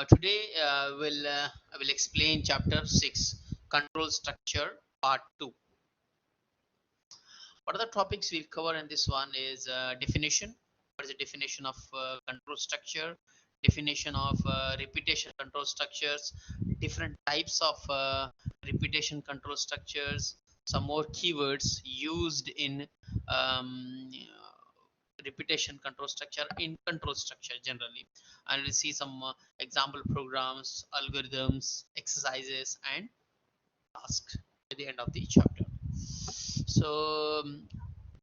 Today I will explain chapter 6, control structure part 2. What are the topics we'll cover in this one is definition. What is the definition of control structure? Definition of repetition control structures, different types of repetition control structures, some more keywords used in um, repetition control structure in control structure generally, and we'll see some example programs, algorithms, exercises, and tasks at the end of the chapter. So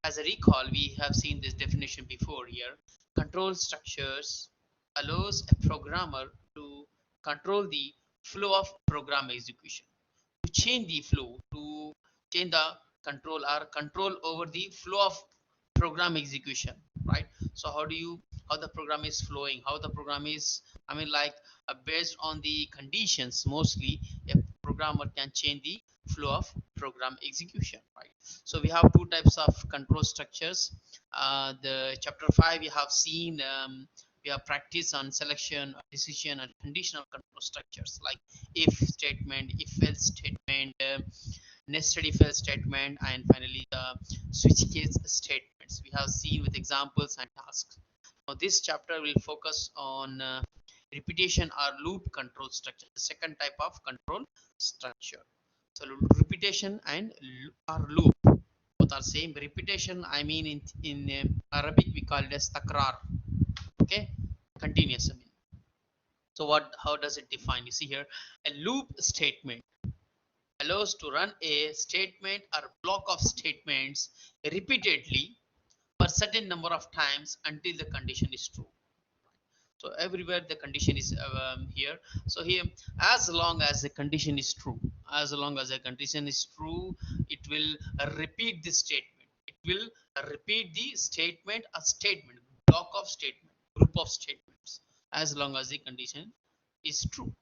as a recall, we have seen this definition before here. Control structures allows a programmer to control the flow of program execution, to change the flow, to change the control over the flow of program execution, right? So how the program is flowing, how the program is, based on the conditions, mostly a programmer can change the flow of program execution, right? So we have two types of control structures. The chapter 5 we have seen, we have practiced on selection, decision, and conditional control structures like if statement, if else statement, nested if else statement, and finally the switch case statements. We have seen with examples and tasks. Now this chapter will focus on repetition or loop control structure, the second type of control structure. So repetition and or loop both are same. Repetition, I mean in Arabic we call it as takrar. Okay, continuous. I mean. So how does it define? You see here, a loop statement allows to run a statement or block of statements repeatedly for certain number of times until the condition is true. So everywhere the condition is here. So here, as long as the condition is true, as long as the condition is true, it will repeat the statement. It will repeat the statement, a statement, block of statement, group of statements, as long as the condition is true.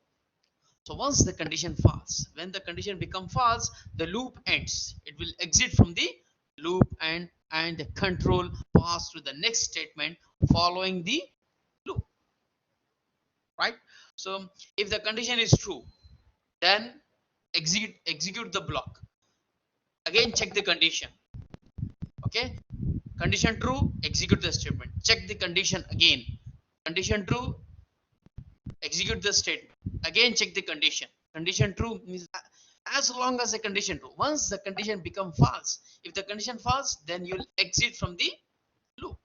So once the condition false, when the condition become false, the loop ends. It will exit from the loop, and the control pass to the next statement following the loop, right? So if the condition is true, then execute the block. Again check the condition. Okay, condition true, execute the statement. Check the condition again. Condition true, execute the statement. Again check the condition. Condition true means as long as the condition true. Once the condition become false, if the condition false, then you'll exit from the loop,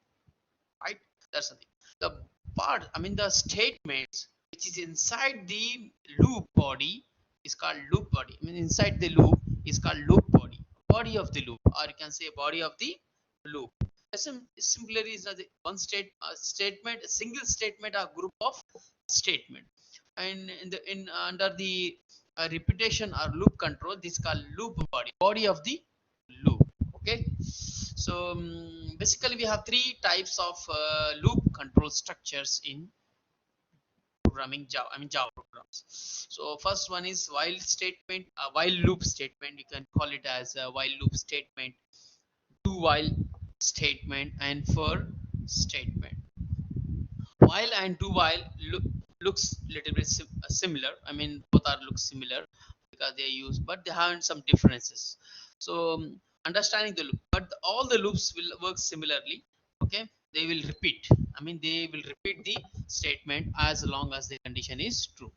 right? That's the thing. The part, the statements which is inside the loop body is called loop body. Inside the loop is called loop body, body of the loop, or you can say body of the loop. Similarly is one statement, a single statement or group of statement. And in under the repetition or loop control, this is called loop body, body of the loop. Okay, so basically we have three types of loop control structures in programming Java, Java programs. So first one is while statement, while loop statement. You can call it as a while loop statement, do while statement, and for statement. While and do while looks little bit similar. Both are look similar because they use, but they have some differences. So understanding the loop, but all the loops will work similarly. Okay, they will repeat. They will repeat the statement as long as the condition is true.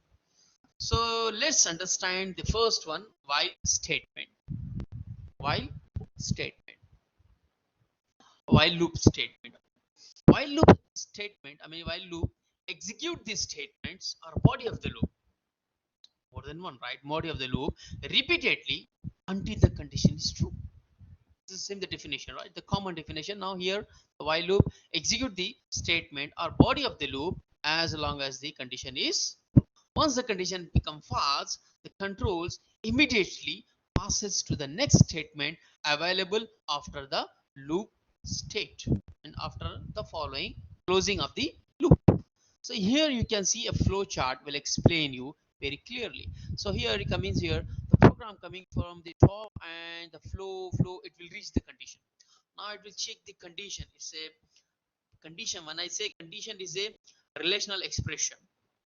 So let's understand the first one, while statement. While statement, while loop statement. While loop statement, while loop execute these statements or body of the loop, more than one, right? Body of the loop repeatedly until the condition is true. This is the same the definition, right? The common definition. Now here, the while loop execute the statement or body of the loop as long as the condition is true. Once the condition become false, the controls immediately passes to the next statement available after the loop state and after the following closing of the loop. So here you can see a flow chart will explain you very clearly. So here it comes here, the program coming from the top, and the flow, it will reach the condition. Now it will check the condition. It's a condition. When I say condition, is a relational expression.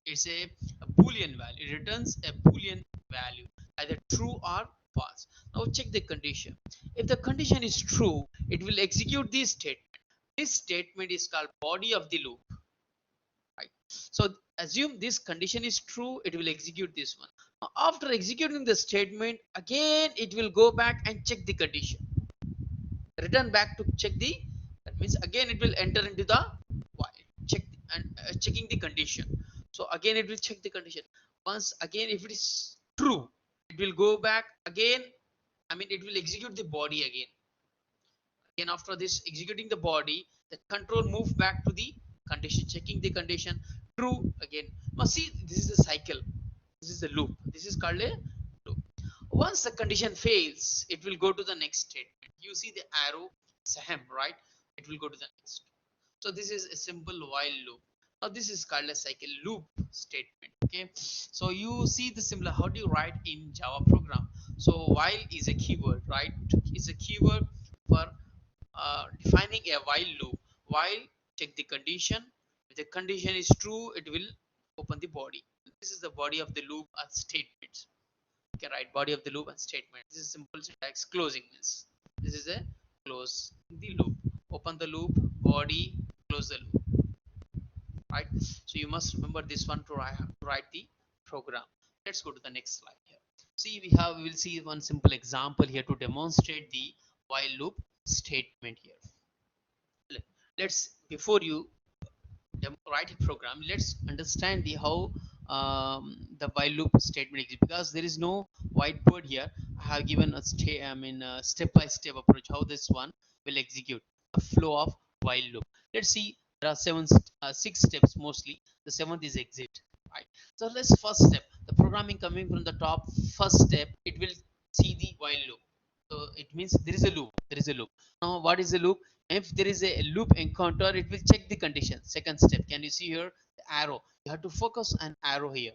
It's a boolean value. It returns a boolean value, either true or false. Now check the condition. If the condition is true, it will execute this statement. This statement is called body of the loop, right? So assume this condition is true, it will execute this one. Now, after executing the statement, again it will go back and check the condition, return back to check the, that means again it will enter into the while check and checking the condition. So again it will check the condition. Once again, if it is true, it will go back again, I mean it will execute the body again. Again after this executing the body, the control move back to the condition, checking the condition. True again. Now see, this is a cycle, this is a loop, this is called a loop. Once the condition fails, it will go to the next statement. You see the arrow same, right? It will go to the next. So this is a simple while loop. Now this is called a cycle loop statement. Okay, so you see the similar, how do you write in Java program? So while is a keyword, right? Is a keyword for defining a while loop. While check the condition, if the condition is true, it will open the body. This is the body of the loop and statements. You can write body of the loop and statement. This is simple syntax. Closing means this is a close the loop, open the loop, body, close the loop, right? So you must remember this one to write the program. Let's go to the next slide here. See, we will see one simple example here to demonstrate the while loop statement here. Let's, before you write a program, let's understand the how the while loop statement exists, because there is no whiteboard here. I have given a step-by-step approach how this one will execute a flow of while loop. Let's see, there are six steps mostly. The seventh is exit, right? So let's first step, the programming coming from the top. First step, it will see the while loop. So it means there is a loop, there is a loop. Now what is a loop? If there is a loop encounter, it will check the condition. Second step, can you see here the arrow? You have to focus an arrow here.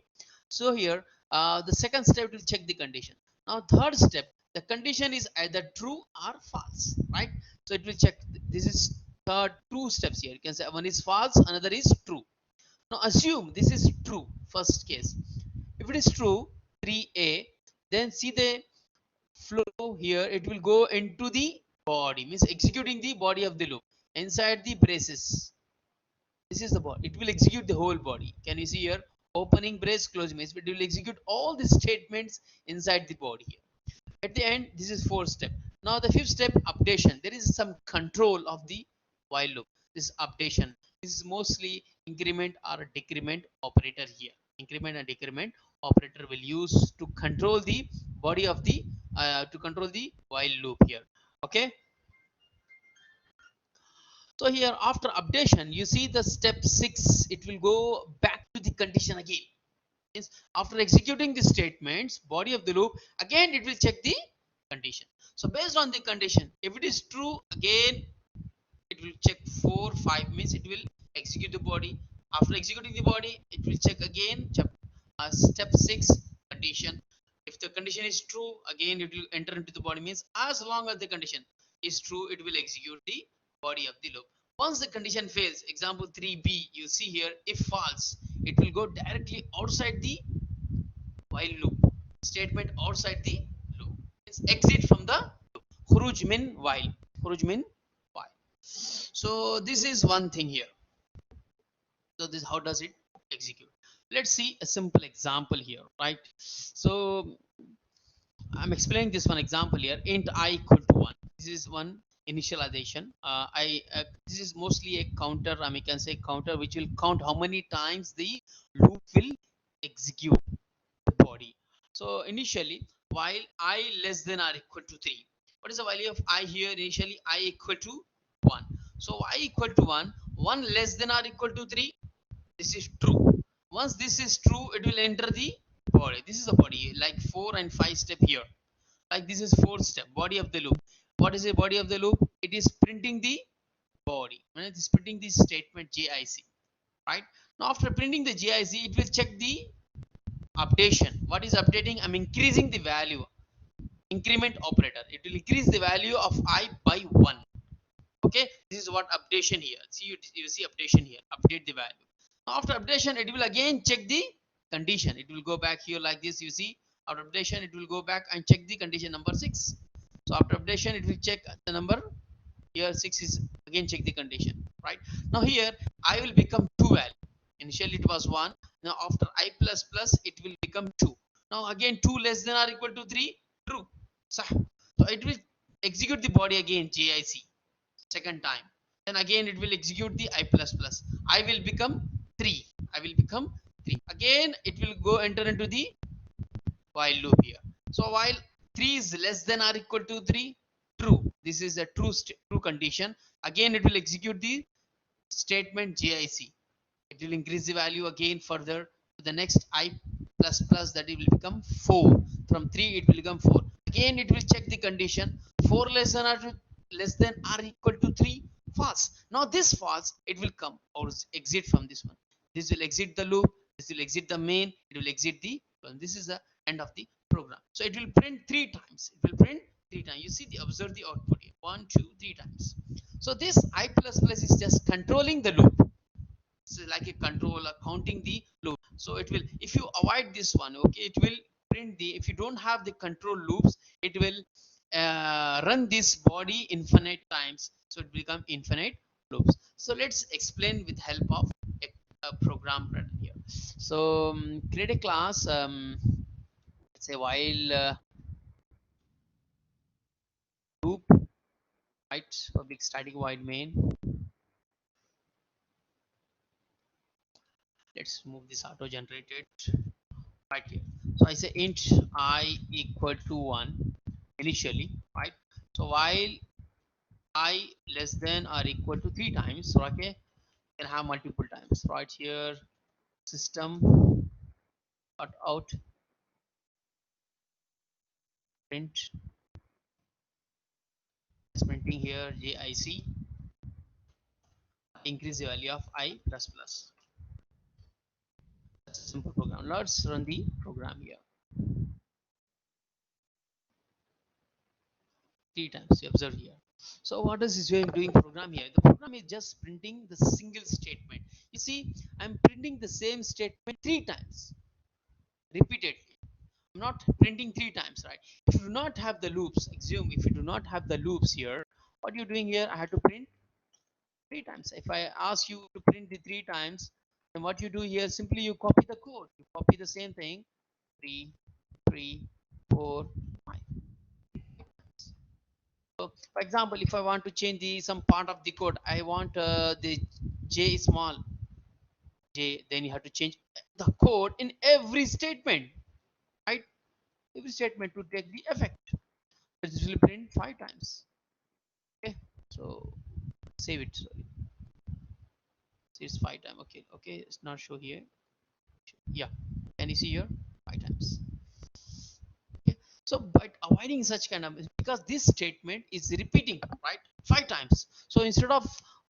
So here the second step will check the condition. Now third step, the condition is either true or false, right? So it will check. This is third, two steps here. You can say one is false, another is true. Now assume this is true, first case. If it is true, 3a, then see the flow here, it will go into the body, means executing the body of the loop inside the braces. This is the body, it will execute the whole body. Can you see here, opening brace, closing brace, it will execute all the statements inside the body here. At the end, this is fourth step. Now the fifth step, updation. There is some control of the while loop. This updation, this is mostly increment or decrement operator here. Increment and decrement operator will use to control the body of the to control the while loop here. Okay, so here after updation, you see the step 6, it will go back to the condition again. Means after executing the statements, body of the loop, again it will check the condition. So based on the condition, if it is true, again it will check 4 5, means it will execute the body. After executing the body, it will check again step 6 condition. If the condition is true, again it will enter into the body, means as long as the condition is true, it will execute the body of the loop. Once the condition fails, example 3b, you see here, if false, it will go directly outside the while loop statement, outside the loop. It's exit from the loop. Khuruj min while, khuruj min while. So this is one thing here. So this, how does it execute? Let's see a simple example here, right? So I'm explaining this one example here. Int I equal to 1. This is one initialization. This is mostly a counter. I mean, can say counter which will count how many times the loop will execute the body. So initially, while I less than or equal to 3, what is the value of I here? Initially, I equal to 1. So I equal to 1, 1 less than or equal to 3. This is true. Once this is true, it will enter the body. This is the body, like 4 and 5 step here. Like this is 4th step, body of the loop. What is the body of the loop? It is printing the body. When it is printing the statement JIC, right? Now after printing the JIC, it will check the updation. What is updating? I'm increasing the value. Increment operator. It will increase the value of I by 1. Okay, this is what updation here. See, you see updation here. Update the value. After updation, it will again check the condition. It will go back here like this. You see, after updation, it will go back and check the condition number 6. So after updation, it will check the number here 6 is again check the condition, right? Now here I will become 2 value. Initially it was 1. Now after I plus plus, it will become 2. Now again 2 less than or equal to 3, true. So it will execute the body again JIC second time. Then again it will execute the I plus plus. I will become 3. I will become 3. Again it will go enter into the while loop here. So while 3 is less than or equal to 3, true. This is a true condition. Again it will execute the statement JIC. It will increase the value again further to the next I plus plus, that it will become 4. From 3 it will become 4. Again it will check the condition 4 less than or equal to 3, false. Now this false, it will come or exit from this one. This will exit the loop. This will exit the main. It will exit the. This is the end of the program. So it will print 3 times. It will print 3 times. You see the observe the output here. 1, 2, 3 times. So this I plus plus is just controlling the loop. It's like a controller counting the loop. So it will, if you avoid this one, okay, it will print the, if you don't have the control loops, it will run this body infinite times. So it will become infinite loops. So let's explain with help of a program written here. So create a class, let's say while loop, right? Public static void main. Let's move this auto generated right here. So I say int I equal to 1 initially, right? So while I less than or equal to 3 times, so okay, can have multiple times right here. System dot out print, printing here JIC, increase the value of I plus plus. That's a simple program. Let's run the program here. 3 times, you observe here. So what is this way of doing program here? The program is just printing the single statement. You see, I'm printing the same statement 3 times repeatedly. I'm not printing 3 times, right? If you do not have the loops, assume if you do not have the loops here, what you're doing here, I have to print 3 times. If I ask you to print the 3 times, then what you do here, simply you copy the code. You copy the same thing, 3, 3, 4, 5. So for example, if I want to change the some part of the code, I want the J small J, then you have to change the code in every statement, right? Every statement to take the effect. This will print 5 times. Okay, so save it. Sorry, it's 5 times. Okay, okay, it's not show here. Yeah, can you see here 5 times? Okay, so by avoiding such kind of, because this statement is repeating, right, 5 times. So instead of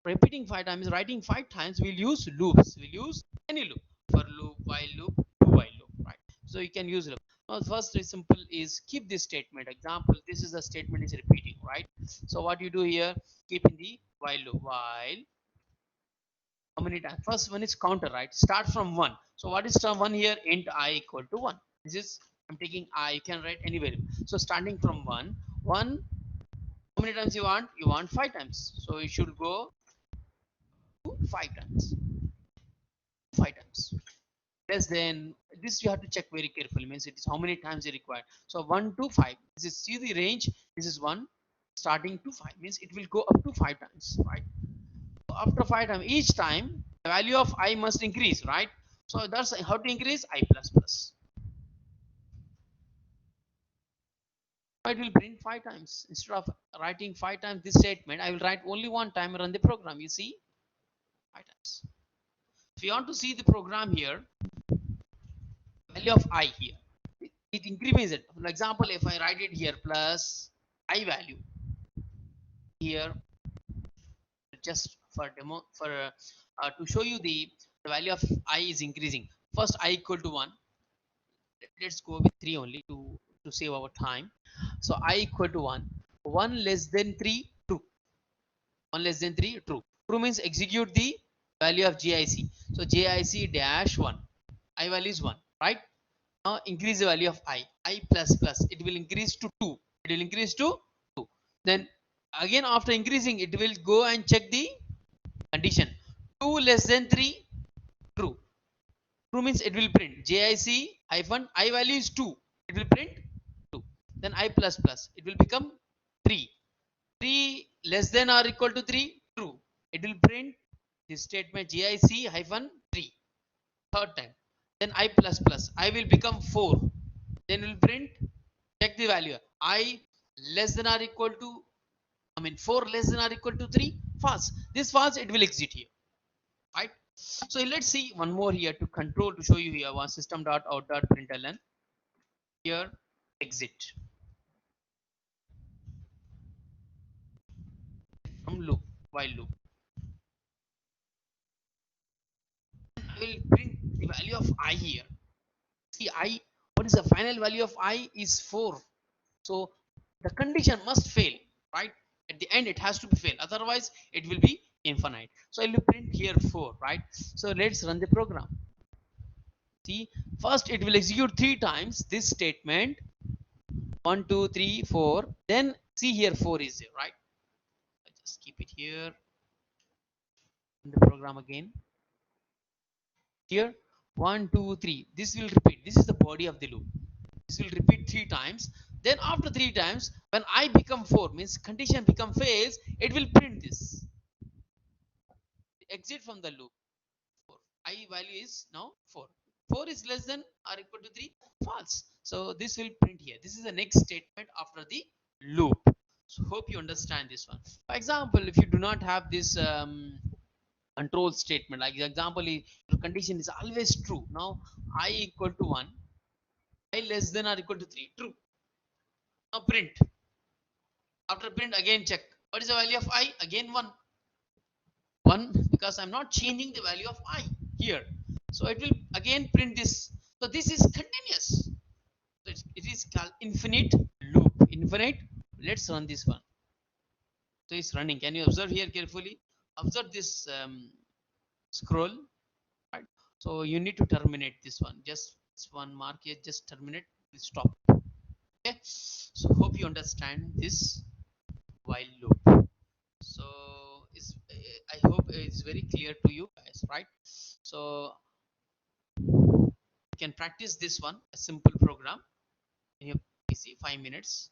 repeating 5 times, writing 5 times, we'll use loops. We'll use any loop, for loop, while loop, do while loop, right? So you can use loop. Now first simple is keep this statement. Example, this is a statement is repeating, right? So what you do here, keep in the while loop, while how many times? First one is counter, right? Start from 1. So what is term 1 here? Int I equal to 1. This is, I'm taking I, you can write any value. So starting from 1, how many times you want? You want 5 times. So you should go to 5 times. 5 times. Less than this, you have to check very carefully. Means it is how many times you require. So 1 to 5. This is, see the range. This is 1 starting to 5. Means it will go up to 5 times, right? So after 5 times, each time the value of I must increase, right? So that's how to increase I plus plus. It will print 5 times. Instead of writing 5 times this statement, I will write only 1 time and run the program. You see, 5 times. If you want to see the program here, value of I here, it increments it. For example, if I write it here plus I value here, just for demo, for to show you the value of I is increasing. First I equal to 1. Let's go with 3 only to save our time. So I equal to 1. 1 less than 3, true. 1 less than 3, true. True means execute the value of JIC. So JIC dash 1, I value is 1, right? Now increase the value of I plus plus, it will increase to 2, it will increase to 2. Then again after increasing, it will go and check the condition. 2 less than 3, true. True means it will print JIC hyphen I value is 2, it will print 2. Then I plus plus, it will become 3. 3 less than or equal to 3, true. It will print this statement JIC hyphen 3. Third time. Then I plus plus, I will become 4. Then will print, check the value. I less than or equal to, 4 less than or equal to 3, false. This false, it will exit here, right? So let's see one more here to control, to show you here one system dot out dot println. Here exit from loop, while loop. I will print the value of I here. See I, what is the final value of I is 4. So the condition must fail, right? At the end it has to be fail, otherwise it will be infinite. So I will print here 4, right? So let's run the program. See, first it will execute 3 times this statement, 1 2 3 4. Then see here 4 is there, right? I just keep it here in the program again. Here 1 2 3, this will repeat, this is the body of the loop. This will repeat 3 times. Then after 3 times, when I become 4, means condition become fails, it will print this. Exit from the loop. 4. I value is now 4. 4 is less than or equal to 3, false. So this will print here. This is the next statement after the loop. So hope you understand this one. For example, if you do not have this control statement, like the example is your condition is always true. Now I equal to 1, I less than or equal to 3, true. Now print. After print, again check. What is the value of I? Again 1. 1, because I'm not changing the value of I here. So it will again print this. So this is continuous. So it is called infinite loop. Infinite. Let's run this one. So it's running. Can you observe here carefully? Observe this scroll. Right. So you need to terminate this one. Just this one mark here. Just terminate. Stop. Okay. So hope you understand this while loop. So it's, I hope it's very clear to you guys, right? So you can practice this one, a simple program in your PC, 5 minutes.